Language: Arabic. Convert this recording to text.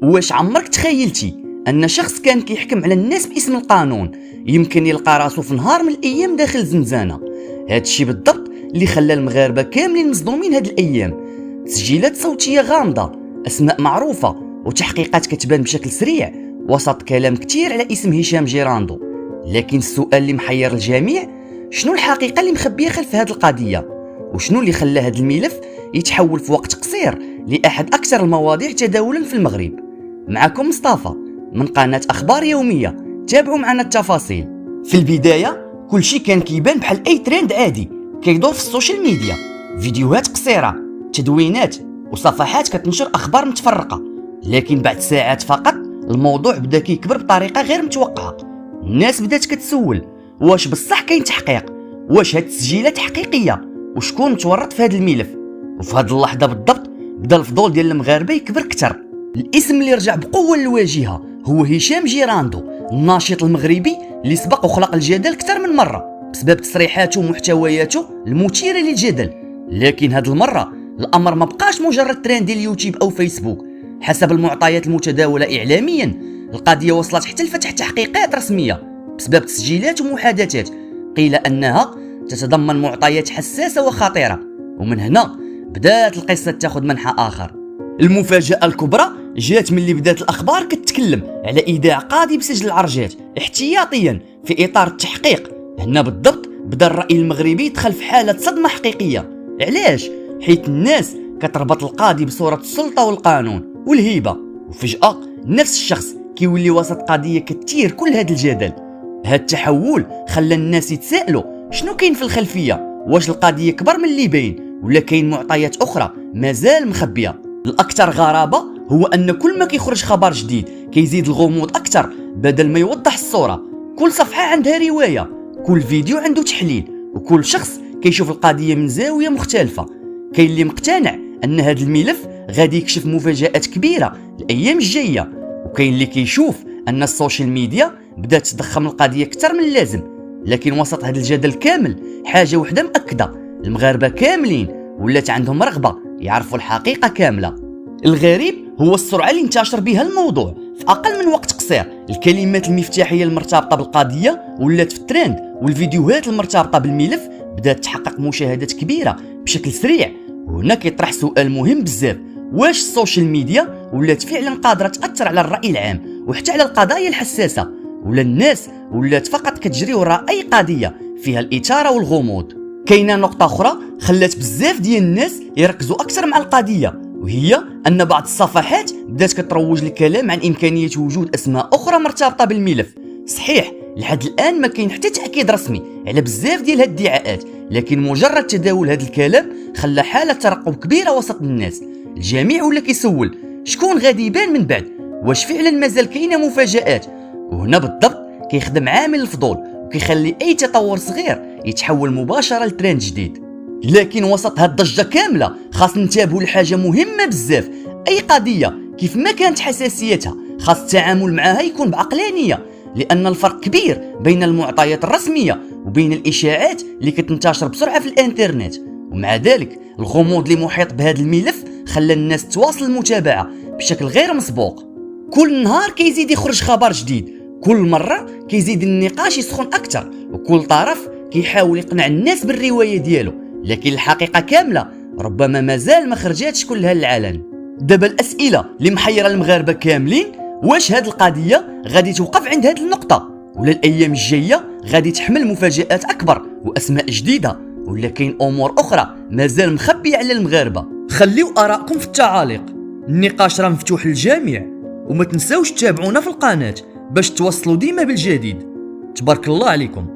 واش عمرك تخيلتي أن شخص كان كيحكم على الناس باسم القانون يمكن يلقى راسو في نهار من الأيام داخل زنزانة؟ هادشي بالضبط اللي خلى المغاربة كاملين مصدومين هاد الأيام. تسجيلات صوتية غامضة، أسماء معروفة، وتحقيقات كتبان بشكل سريع وسط كلام كتير على اسم هشام جيراندو. لكن السؤال اللي محير الجميع، شنو الحقيقة اللي مخبية خلف هاد القضية؟ وشنو اللي خلى هاد الملف يتحول في وقت قصير لأحد أكثر المواضيع تداولا في المغرب؟ معكم مصطفى من قناة أخبار يومية، تابعوا معنا التفاصيل. في البداية كل شيء كان كيبان بحال أي ترند عادي كيدور في السوشيال ميديا، فيديوهات قصيرة، تدوينات وصفحات كتنشر أخبار متفرقة. لكن بعد ساعات فقط الموضوع بدا كيكبر بطريقة غير متوقعة. الناس بدات كتسول، واش بصح كاين تحقيق؟ واش هاد التسجيلات حقيقية؟ وشكون متورط في هاد الملف؟ وفي هاد اللحظة بالضبط بدا الفضول ديال المغاربة يكبر كتر. الاسم اللي رجع بقوة للواجهة هو هشام جيراندو، الناشط المغربي اللي سبق وخلق الجدل أكثر من مرة بسبب تصريحاته ومحتوياته المثيرة للجدل. لكن هاد المرة الأمر ما بقاش مجرد ترند ديال اليوتيوب أو فيسبوك. حسب المعطيات المتداولة إعلاميا، القضية وصلت حتى لفتح تحقيقات رسمية بسبب تسجيلات ومحادثات قيل أنها تتضمن معطيات حساسة وخطيرة. ومن هنا بدات القصة تاخذ منحى آخر. المفاجأة الكبرى جات من اللي بدات الأخبار كتتكلم على إيداع قاضي بسجل العرجات احتياطيا في إطار التحقيق. هنا بالضبط بدا الرأي المغربي يدخل في حالة صدمة حقيقية. علاش؟ حيث الناس كتربط القاضي بصورة السلطة والقانون والهيبة، وفجأة نفس الشخص كيولي وسط قضية كتثير كل هذا الجدل. هاد التحول خلى الناس يتساءلوا شنو كاين في الخلفية، واش القضية كبر من اللي باين ولا كاين معطيات أخرى مازال مخبية. الأكثر غرابة هو أن كل ما كيخرج خبر جديد كيزيد الغموض أكثر بدل ما يوضح الصورة. كل صفحة عندها رواية، كل فيديو عنده تحليل، وكل شخص كيشوف القضية من زاوية مختلفة. كاين اللي مقتنع أن هذا الملف غادي يكشف مفاجآت كبيرة الأيام الجاية، وكاين اللي كيشوف أن السوشيال ميديا بدات تضخم القضية أكثر من اللازم. لكن وسط هذا الجدل كامل حاجة وحدة مأكدة، المغاربة كاملين ولات عندهم رغبة يعرفوا الحقيقة كاملة. الغريب هو السرعة اللي انتشر بها الموضوع. في أقل من وقت قصير الكلمات المفتاحية المرتبطة بالقضية ولات في الترند، والفيديوهات المرتبطة بالملف بدات تحقق مشاهدات كبيرة بشكل سريع. وهنا كيطرح سؤال مهم بزاف، واش السوشيال ميديا ولات فعلا قادرة تأثر على الرأي العام وحتى على القضايا الحساسة، ولا الناس ولات فقط كتجري وراء أي قضية فيها الإثارة والغموض؟ كاينه نقطة أخرى خلات بزاف ديال الناس يركزوا أكثر مع القضية، وهي أن بعض الصفحات بدات كتروج للكلام عن إمكانية وجود أسماء أخرى مرتبطة بالملف. صحيح لحد الآن ما كاين حتى تأكيد رسمي على بزاف ديال هاد الادعاءات، لكن مجرد تداول هاد الكلام خلى حالة ترقب كبيرة وسط الناس. الجميع ولا كيسول شكون غادي يبان من بعد، واش فعلا مازال كاينه مفاجآت؟ وهنا بالضبط كيخدم عامل الفضول وكيخلي أي تطور صغير يتحول مباشرة لترند جديد. لكن وسط هاد الضجة كاملة خاص ننتبهوا لحاجة مهمة بزاف. أي قضية كيف ما كانت حساسيتها خاص التعامل معها يكون بعقلانية، لأن الفرق كبير بين المعطيات الرسمية وبين الإشاعات اللي كتنتشر بسرعة في الإنترنت. ومع ذلك الغموض اللي محيط بهذا الملف خلى الناس تواصل المتابعة بشكل غير مسبوق. كل نهار كيزيد يخرج خبر جديد، كل مرة كيزيد النقاش يسخن أكثر، وكل طرف كيحاول يقنع الناس بالرواية ديالو. لكن الحقيقة كاملة ربما مازال ما خرجاتش كلها للعلن. دابا الأسئلة اللي محيرة المغاربة كاملين، واش هاد القضية غادي توقف عند هاد النقطة، ولا الأيام الجاية غادي تحمل مفاجآت أكبر وأسماء جديدة، ولا كاين أمور أخرى مازال مخبية على المغاربة؟ خليو آراءكم في التعاليق. النقاش راه مفتوح للجميع، وما تنساوش تتابعونا في القناة باش توصلوا ديما بالجديد. تبارك الله عليكم.